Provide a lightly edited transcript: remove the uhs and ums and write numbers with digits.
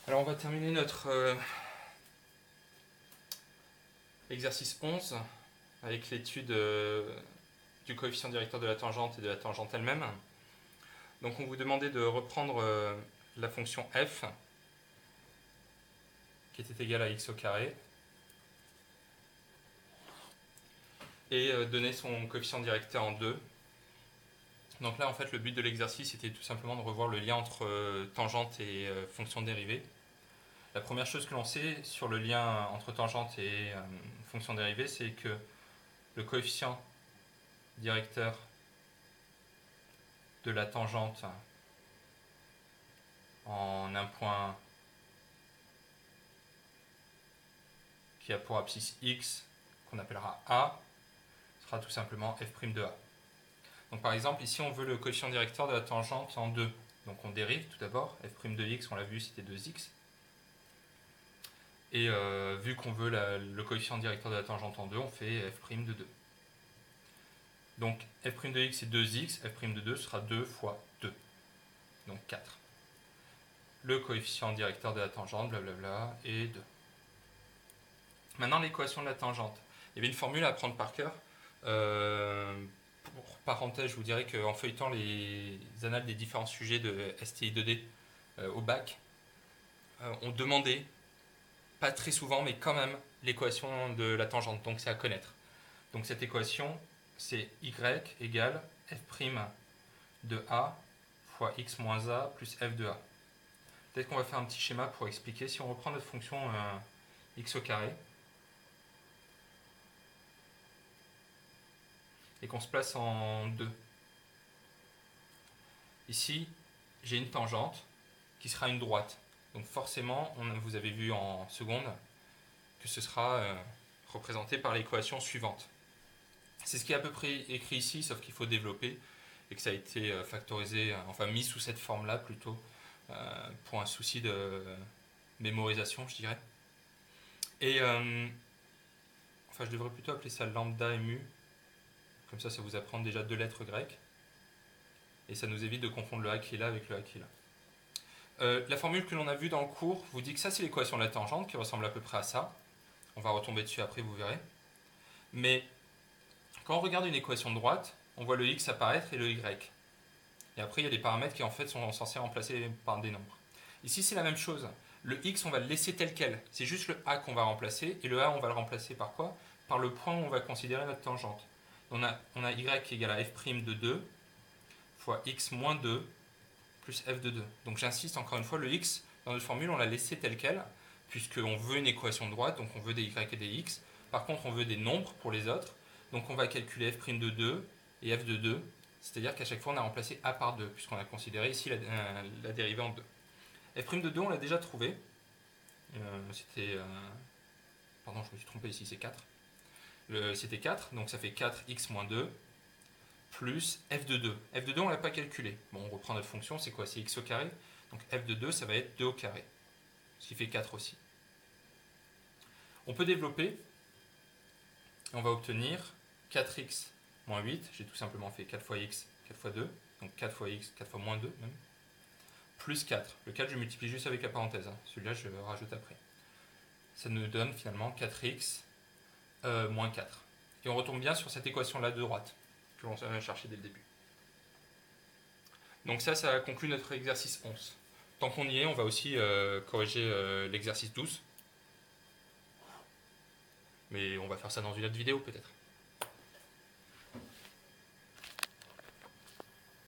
Alors on va terminer notre exercice 11 avec l'étude du coefficient directeur de la tangente et de la tangente elle-même. Donc on vous demandait de reprendre la fonction f qui était égale à x au carré et donner son coefficient directeur en 2. Donc là en fait le but de l'exercice était tout simplement de revoir le lien entre tangente et fonction dérivée. La première chose que l'on sait sur le lien entre tangente et fonction dérivée, c'est que le coefficient directeur de la tangente en un point qui a pour abscisse x, qu'on appellera a, sera tout simplement f' de a. Donc par exemple, ici on veut le coefficient directeur de la tangente en 2. Donc on dérive tout d'abord, f' de x, on l'a vu, c'était 2x. Et vu qu'on veut le coefficient directeur de la tangente en 2, on fait f' de 2. Donc f' de x est 2x, f' de 2 sera 2 fois 2, donc 4. Le coefficient directeur de la tangente, blablabla, est 2. Maintenant l'équation de la tangente. Il y avait une formule à apprendre par cœur. Pour parenthèse, je vous dirais qu'en feuilletant les annales des différents sujets de STI 2D au bac, on demandait, pas très souvent, mais quand même, l'équation de la tangente. Donc c'est à connaître. Donc cette équation, c'est y égale f' de a fois x moins a plus f de a. Peut-être qu'on va faire un petit schéma pour expliquer. Si on reprend notre fonction x au carré, et qu'on se place en 2. Ici, j'ai une tangente qui sera une droite. Donc forcément, vous avez vu en seconde que ce sera représenté par l'équation suivante. C'est ce qui est à peu près écrit ici, sauf qu'il faut développer et que ça a été factorisé, enfin mis sous cette forme-là plutôt, pour un souci de mémorisation, je dirais. Et enfin, je devrais plutôt appeler ça lambda mu. Comme ça vous apprend déjà 2 lettres grecques. Et ça nous évite de confondre le a qui est là avec le a qui est là. La formule que l'on a vue dans le cours vous dit que ça c'est l'équation de la tangente qui ressemble à peu près à ça. On va retomber dessus après, vous verrez. Mais quand on regarde une équation de droite, on voit le x apparaître et le y. Et après il y a des paramètres qui en fait sont censés remplacer par des nombres. Ici c'est la même chose. Le x on va le laisser tel quel. C'est juste le a qu'on va remplacer. Et le a on va le remplacer par quoi? Par le point où on va considérer notre tangente. On a y égale à f' de 2 fois x moins 2 plus f de 2. Donc j'insiste encore une fois, le x, dans notre formule, on l'a laissé tel quel, puisqu'on veut une équation de droite, donc on veut des y et des x. Par contre, on veut des nombres pour les autres, donc on va calculer f' de 2 et f de 2, c'est-à-dire qu'à chaque fois, on a remplacé a par 2, puisqu'on a considéré ici la dérivée en 2. F' de 2, on l'a déjà trouvé. C'était... pardon, je me suis trompé ici, c'est 4. C'était 4, donc ça fait 4x moins 2 plus f de 2. f de 2, on ne l'a pas calculé. Bon, on reprend notre fonction, c'est quoi? C'est x au carré. Donc f de 2, ça va être 2 au carré. Ce qui fait 4 aussi. On peut développer. On va obtenir 4x moins 8. J'ai tout simplement fait 4 fois x, 4 fois 2. Donc 4 fois x, 4 fois moins 2 même. Plus 4. Le 4, je multiplie juste avec la parenthèse. Celui-là, je le rajoute après. Ça nous donne finalement 4x moins 4. Et on retombe bien sur cette équation-là de droite que l'on a cherché dès le début. Donc ça conclut notre exercice 11. Tant qu'on y est, on va aussi corriger l'exercice 12. Mais on va faire ça dans une autre vidéo peut-être.